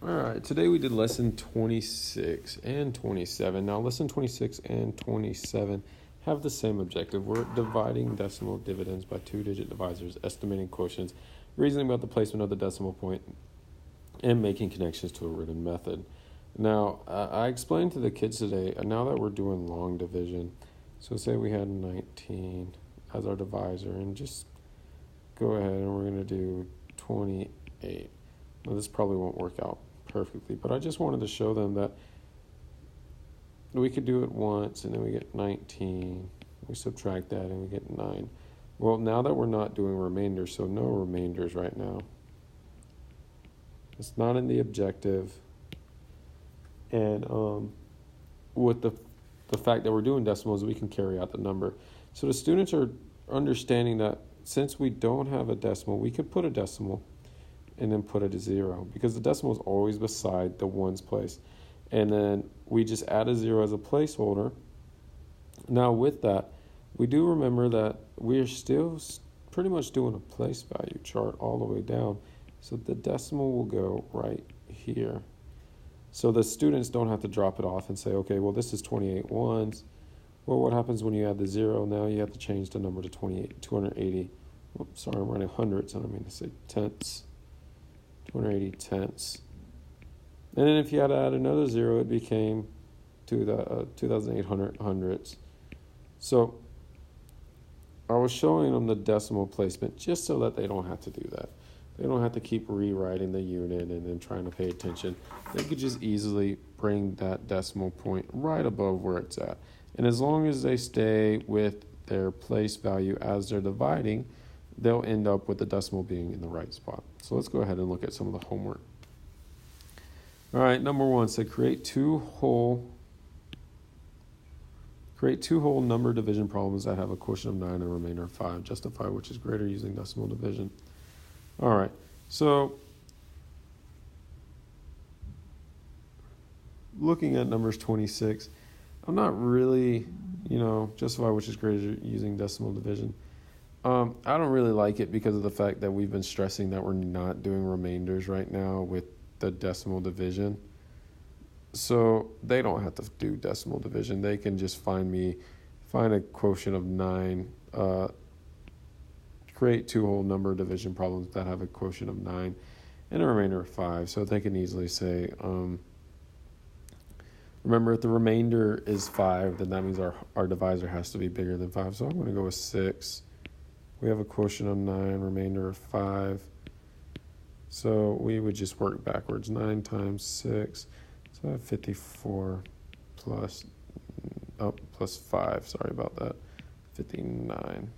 All right, today we did lesson 26 and 27. Now, lesson 26 and 27 have the same objective. We're dividing decimal dividends by two-digit divisors, estimating quotients, reasoning about the placement of the decimal point, and making connections to a written method. Now, I explained to the kids today, now that we're doing long division, so say we had 19 as our divisor, and just go ahead and we're going to do 28. Now, this probably won't work out perfectly, but I just wanted to show them that we could do it once and then we get 19, we subtract that and we get 9. Well, now that we're not doing remainders, so no remainders right now, it's not in the objective, and with the fact that we're doing decimals, we can carry out the number. So the students are understanding that since we don't have a decimal, we could put a decimal and then put it to 0, because the decimal is always beside the ones place. And then we just add a 0 as a placeholder. Now with that, we do remember that we're still pretty much doing a place value chart all the way down. So the decimal will go right here. So the students don't have to drop it off and say, okay, well, this is 28 ones. Well, what happens when you add the 0? Now you have to change the number to 280. Oops, sorry, I'm writing hundreds. I don't mean to say tenths. 280 tenths. And then if you had to add another 0, it became 2,800 hundredths. So I was showing them the decimal placement just so that they don't have to do that. They don't have to keep rewriting the unit and then trying to pay attention. They could just easily bring that decimal point right above where it's at. And as long as they stay with their place value as they're dividing, they'll end up with the decimal being in the right spot. So let's go ahead and look at some of the homework. All right, number 1 said create two whole number division problems that have a quotient of 9 and a remainder of 5. Justify which is greater using decimal division. All right, so looking at numbers 26, I'm not really, justify which is greater using decimal division. I don't really like it because of the fact that we've been stressing that we're not doing remainders right now with the decimal division. So they don't have to do decimal division. They can just find a quotient of 9, create two whole number division problems that have a quotient of 9 and a remainder of 5. So they can easily say, remember, if the remainder is 5, then that means our divisor has to be bigger than 5. So I'm going to go with 6. We have a quotient of 9, remainder of 5. So we would just work backwards. 9 times 6. So I have 54 plus 5. Sorry about that. 59.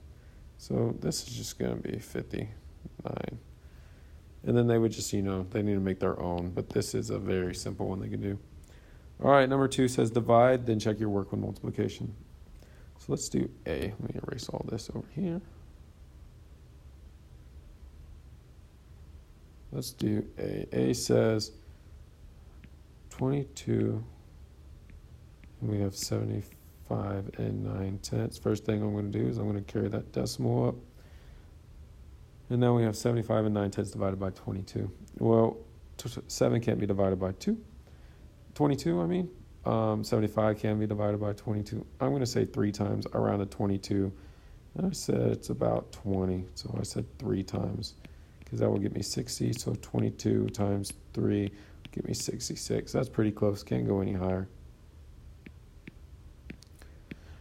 So this is just going to be 59. And then they would just, they need to make their own. But this is a very simple one they can do. All right, number 2 says divide, then check your work with multiplication. So let's do A. Let me erase all this over here. Let's do A. A says 22, and we have 75 and 9 tenths. First thing I'm going to do is I'm going to carry that decimal up. And now we have 75 and 9 tenths divided by 22. Well, 7 can't be divided by 22, I mean. 75 can be divided by 22. I'm going to say 3 times. I rounded 22. And I said it's about 20, so I said 3 times, because that will give me 60. So 22 times 3 will give me 66. That's pretty close. Can't go any higher.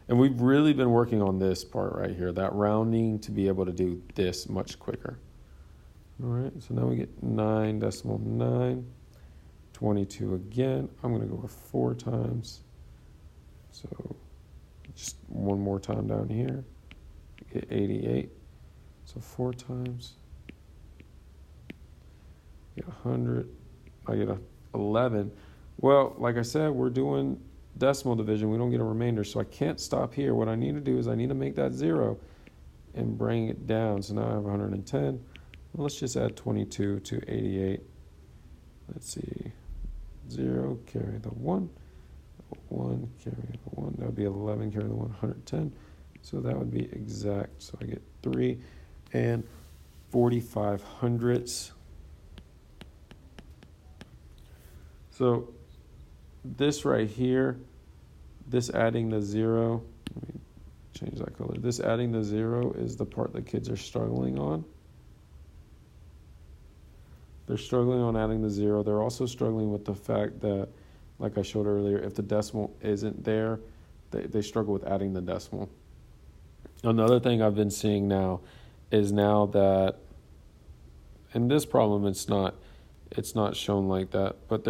And we've really been working on this part right here, that rounding to be able to do this much quicker. All right, so now we get 9.9. 22 again. I'm going to go with 4 times. So just one more time down here. Get 88. So 4 times. Get 100. I get 11. Well, like I said, we're doing decimal division. We don't get a remainder, so I can't stop here. What I need to do is I need to make that 0 and bring it down. So now I have 110. Well, let's just add 22 to 88. Let's see. 0, carry the 1. 1, carry the 1. That would be 11, carry the 1, 110. So that would be exact. So I get 3 and 45 hundredths. So this right here, this adding the 0, let me change that color. This adding the 0 is the part that kids are struggling on. They're struggling on adding the 0. They're also struggling with the fact that, like I showed earlier, if the decimal isn't there, they struggle with adding the decimal. Another thing I've been seeing now is now that, in this problem it's not shown like that, but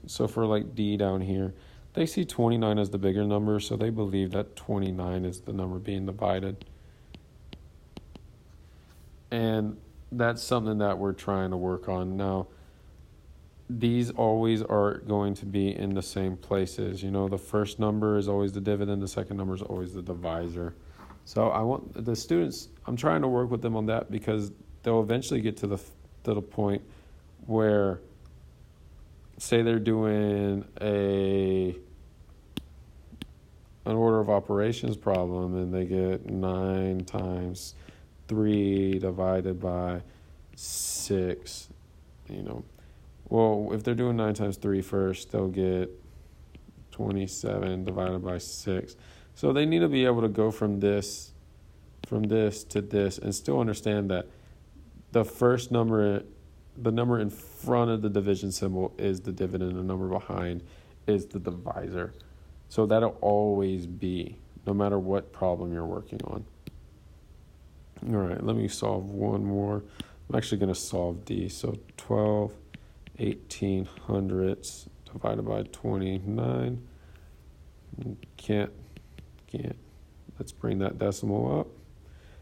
so for like D down here, they see 29 as the bigger number, so they believe that 29 is the number being divided. And that's something that we're trying to work on. Now, these always are going to be in the same places. The first number is always the dividend, the second number is always the divisor. So I want the students, I'm trying to work with them on that, because they'll eventually get to the point where, say they're doing an order of operations problem, and they get 9 times 3 divided by 6, Well, if they're doing 9 times 3 first, they'll get 27 divided by 6. So they need to be able to go from this to this, and still understand that the first number, the number in front of the division symbol, is the dividend, and the number behind is the divisor. So that'll always be, no matter what problem you're working on. All right, let me solve one more. I'm actually going to solve D. So 12 1800ths divided by 29. Can't. Let's bring that decimal up.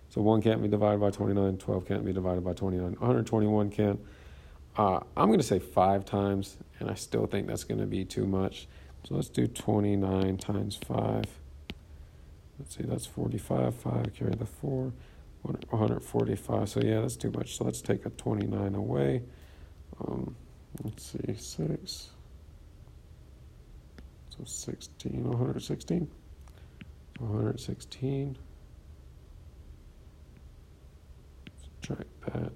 So 1 can't be divided by 29. 12 can't be divided by 29. 121 can. I'm going to say 5 times, and I still think that's going to be too much. So let's do 29 times 5. Let's see, that's 45. 5, carry the 4. 145. So yeah, that's too much. So let's take a 29 away. Let's see, 6. So 16, 116. 116. Subtract that.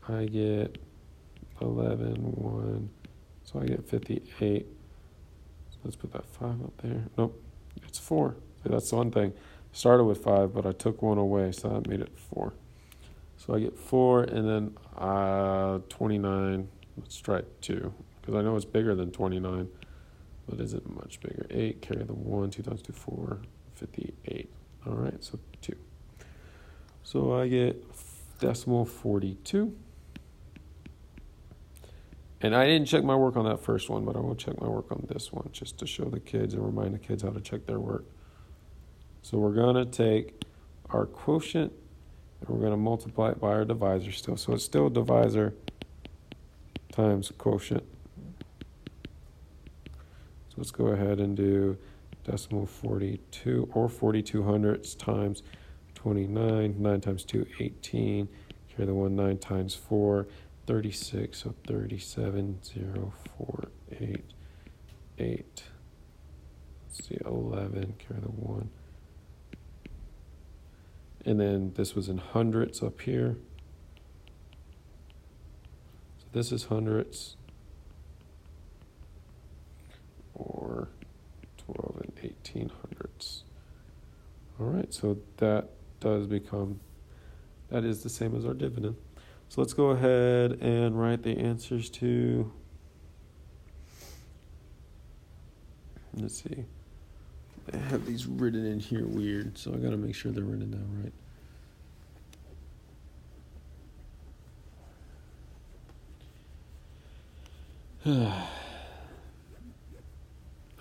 I get 11, 1. So I get 58. So let's put that 5 up there. Nope, it's 4. So that's one thing. Started with 5, but I took 1 away, so that made it 4. So I get 4, and then 29. Let's try 2, because I know it's bigger than 29, but is it much bigger? 8, carry the 1, 2 times 2, 4, 58. All right, so 2. So I get decimal 42. And I didn't check my work on that first one, but I will check my work on this one, just to show the kids and remind the kids how to check their work. So we're going to take our quotient, and we're going to multiply it by our divisor still. So it's still divisor times quotient. So let's go ahead and do decimal 42, or 42 hundredths times 29. 9 times 2, 18. Carry the 1, 9 times 4, 36. So 37, 0, 4, 8, 8. Let's see, 11. Carry the 1. And then this was in hundredths up here. So this is hundredths, or 12 and 18 hundredths. All right, so that is the same as our dividend. So let's go ahead and write the answers to, let's see. I have these written in here weird, so I got to make sure they're written down right.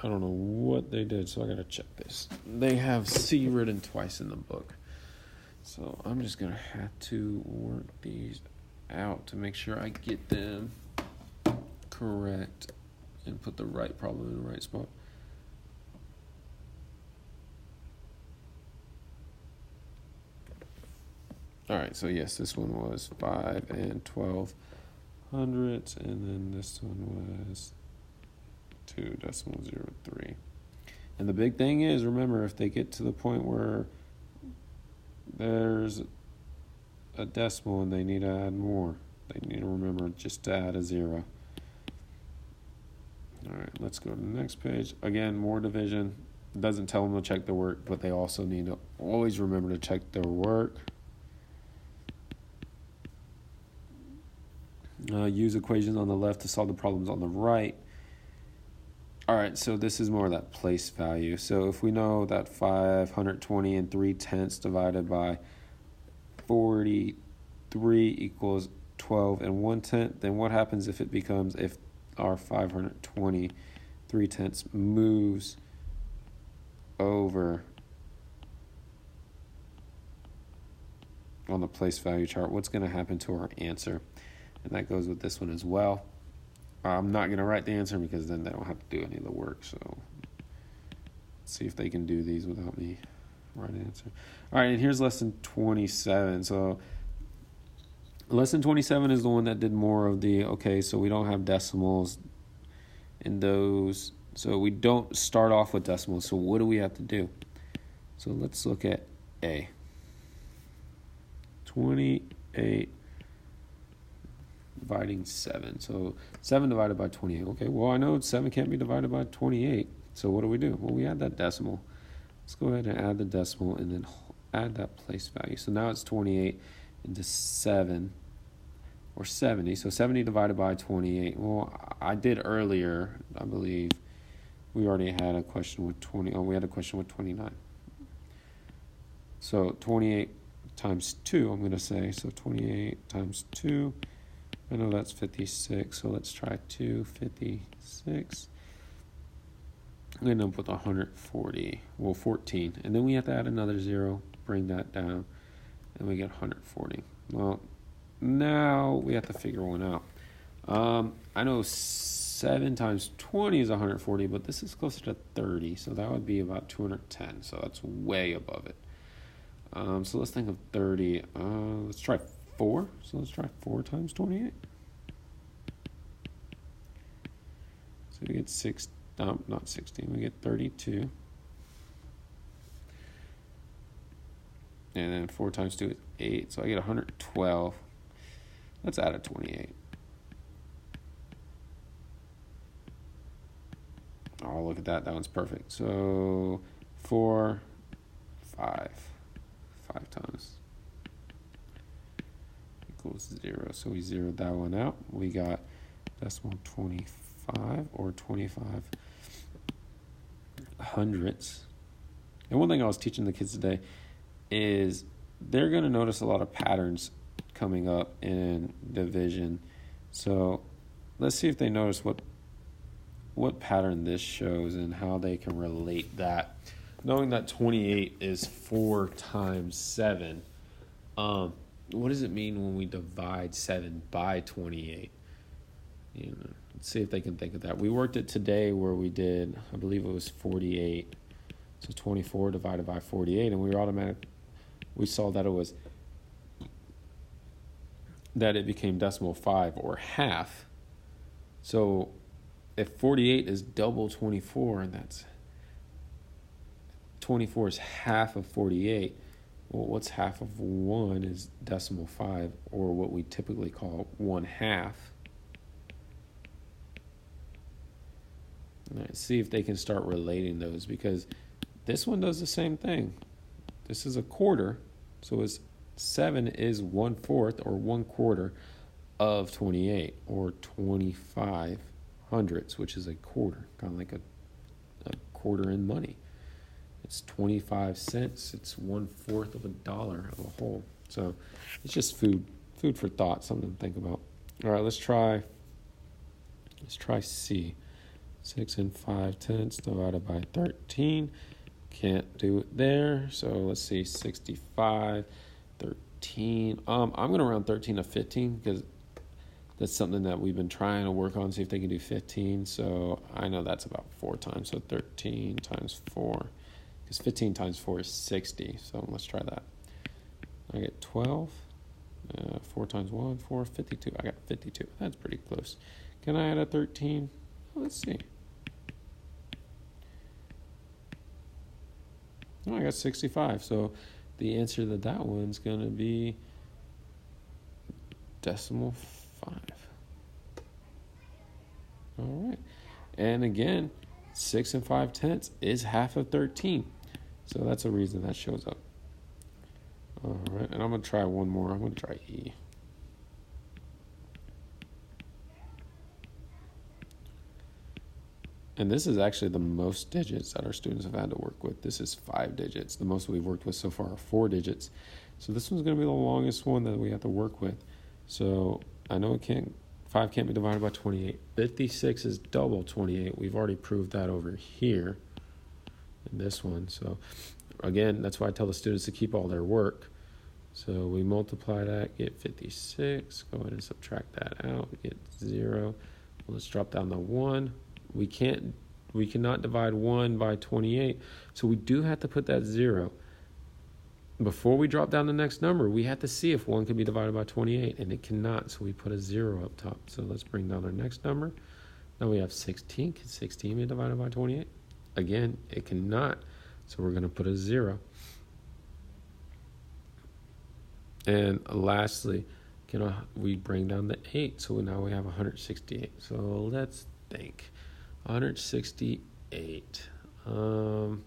I don't know what they did, so I got to check this. They have C written twice in the book. So I'm just going to have to work these out to make sure I get them correct and put the right problem in the right spot. All right, so yes, this one was 5 and 12 hundredths, and then this one was 2.03. And the big thing is, remember, if they get to the point where there's a decimal and they need to add more, they need to remember just to add a 0. All right, let's go to the next page. Again, more division. It doesn't tell them to check their work, but they also need to always remember to check their work. Use equations on the left to solve the problems on the right. All right, so this is more of that place value. So if we know that 520 and 3/10 divided by 43 equals 12 and 1/10, then what happens if our 520 3/10 moves over on the place value chart? What's going to happen to our answer? And that goes with this one as well. I'm not going to write the answer because then they don't have to do any of the work. So let's see if they can do these without me writing the answer. All right, and here's lesson 27. So lesson 27 is the one that did more of the, okay, so we don't have decimals in those. So we don't start off with decimals. So what do we have to do? So let's look at A. 28 dividing 7. So 7 divided by 28. Okay, well, I know 7 can't be divided by 28. So what do? Well, we add that decimal. Let's go ahead and add the decimal and then add that place value. So now it's 28 into 7, or 70. So 70 divided by 28. Well, I did earlier, I believe. We already had a question with 20. Oh, we had a question with 29. So 28 times 2, I'm going to say. So 28 times 2. I know that's 56, so let's try 256. I'm going to end up with 140. Well, 14. And then we have to add another 0, bring that down, and we get 140. Well, now we have to figure one out. I know 7 times 20 is 140, but this is closer to 30, so that would be about 210. So that's way above it. So let's think of 30. Let's try 4. So let's try 4 times 28. So we get not 16. We get 32. And then 4 times 2 is 8. So I get 112. Let's add a 28. Oh, look at that. That one's perfect. So 4, 5 times equals 0. So we zeroed that one out. We got decimal 25, or 25 hundredths. And one thing I was teaching the kids today is they're going to notice a lot of patterns coming up in division. So let's see if they notice what pattern this shows and how they can relate that. Knowing that 28 is 4 times 7, what does it mean when we divide 7 by 28? Let's see if they can think of that. We worked it today where we did, I believe it was 48. So 24 divided by 48, and we saw that it became decimal 5, or half. So if 48 is double 24, and that's 24 is half of 48, well, what's half of 1 is decimal 5, or what we typically call 1/2. All right, see if they can start relating those, because this one does the same thing. This is a quarter, so 7 is 1/4 or 1/4 of 28, or 25 hundredths, which is a quarter, kind of like a quarter in money. It's 25 cents. It's 1/4 of $1 of a whole. So it's just food for thought, something to think about. All right, let's try C. 6 and 5/10 divided by 13. Can't do it there. So let's see, 65, 13. I'm going to round 13 to 15 because that's something that we've been trying to work on, see if they can do 15. So I know that's about 4 times. So 13 times 4. Because 15 times 4 is 60. So let's try that. I get 12. 4 times 1, 4, 52. I got 52. That's pretty close. Can I add a 13? Let's see. Oh, I got 65. So the answer to that one's going to be decimal 5. All right. And again, 6 5/10 is half of 13. So that's a reason that shows up. All right, and I'm going to try one more. I'm going to try E. And this is actually the most digits that our students have had to work with. This is 5 digits. The most we've worked with so far are 4 digits. So this one's going to be the longest one that we have to work with. So I know 5 can't be divided by 28. 56 is double 28. We've already proved that over here in this one. So again, that's why I tell the students to keep all their work. So we multiply that, get 56. Go ahead and subtract that out. We get 0. Let's drop down to 1. We cannot divide 1 by 28. So we do have to put that 0. Before we drop down the next number, we have to see if 1 can be divided by 28, and it cannot, so we put a 0 up top. So let's bring down our next number. Now we have 16. Can 16 be divided by 28? Again, it cannot, so we're going to put a 0. And lastly, we bring down the 8, so now we have 168. So let's think. 168. Well,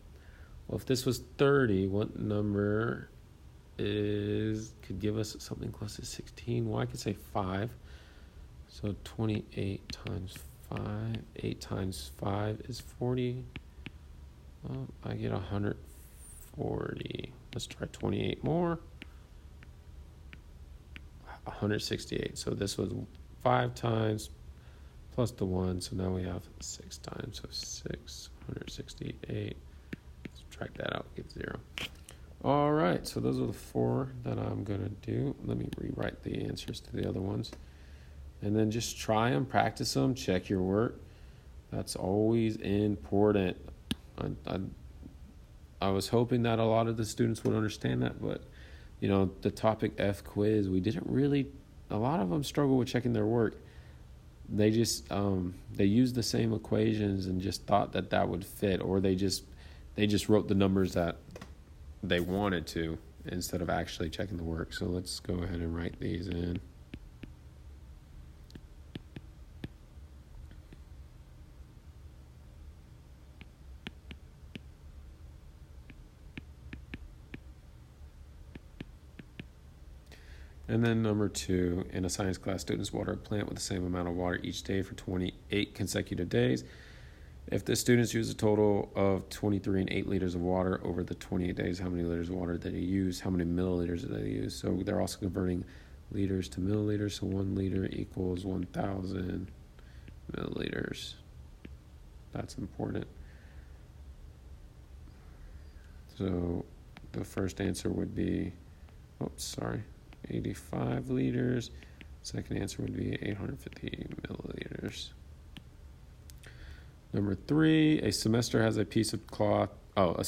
if this was 30, what number could give us something close to 16? Well, I could say 5. So 28 times 5. 8 times 5 is 40. Well, I get 140. Let's try 28 more. 168. So this was 5 times plus the 1, so now we have 6 times, so 668. Subtract that out, get 0. All right, so those are the 4 that I'm going to do. Let me rewrite the answers to the other ones. And then just try them, practice them, check your work. That's always important. I was hoping that a lot of the students would understand that, but, the topic F quiz, a lot of them struggle with checking their work. They just they used the same equations and just thought that would fit, or they just wrote the numbers that they wanted to instead of actually checking the work. So let's go ahead and write these in. And then number 2, in a science class, students water a plant with the same amount of water each day for 28 consecutive days. If the students use a total of 23 and 8 liters of water over the 28 days, how many liters of water did they use? How many milliliters did they use? So they're also converting liters to milliliters. So 1 liter equals 1,000 milliliters. That's important. So the first answer would be, 85 liters. Second answer would be 850 milliliters. Number 3, a seamstress has a piece of cloth that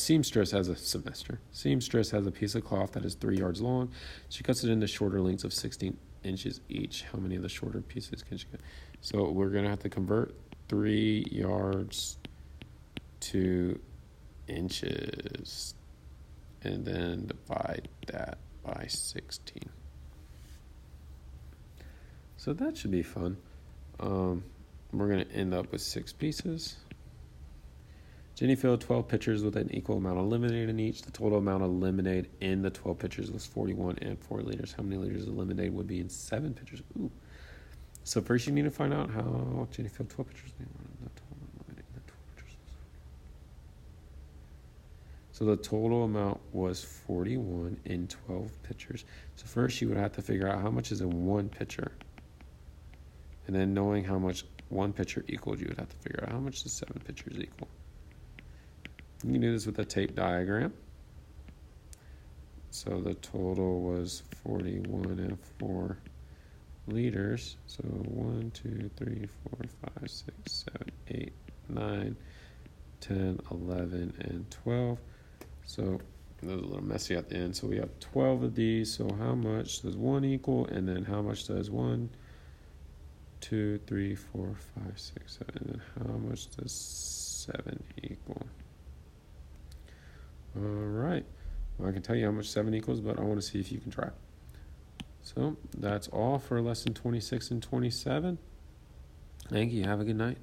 is 3 yards long. She cuts it into shorter lengths of 16 inches each. How many of the shorter pieces can she cut? So we're going to have to convert 3 yards to inches and then divide that by 16. So that should be fun. We're going to end up with 6 pieces. Jenny filled 12 pitchers with an equal amount of lemonade in each. The total amount of lemonade in the 12 pitchers was 41 and 4 liters. How many liters of lemonade would be in 7 pitchers? Ooh. So first you need to find out how Jenny filled 12 pitchers. So the total amount was 41 in 12 pitchers. So first you would have to figure out how much is in 1 pitcher. And then knowing how much 1 pitcher equaled, you would have to figure out how much does 7 pitchers equal. You can do this with a tape diagram. So the total was 41 and 4 liters. So 1, 2, 3, 4, 5, 6, 7, 8, 9, 10, 11, and 12. So it was a little messy at the end. So we have 12 of these. So how much does 1 equal? And then how much does 1, 2, 3, 4, 5, 6, 7. And then how much does 7 equal? All right. Well, I can tell you how much 7 equals, but I want to see if you can try. So that's all for lesson 26 and 27. Thank you. Have a good night.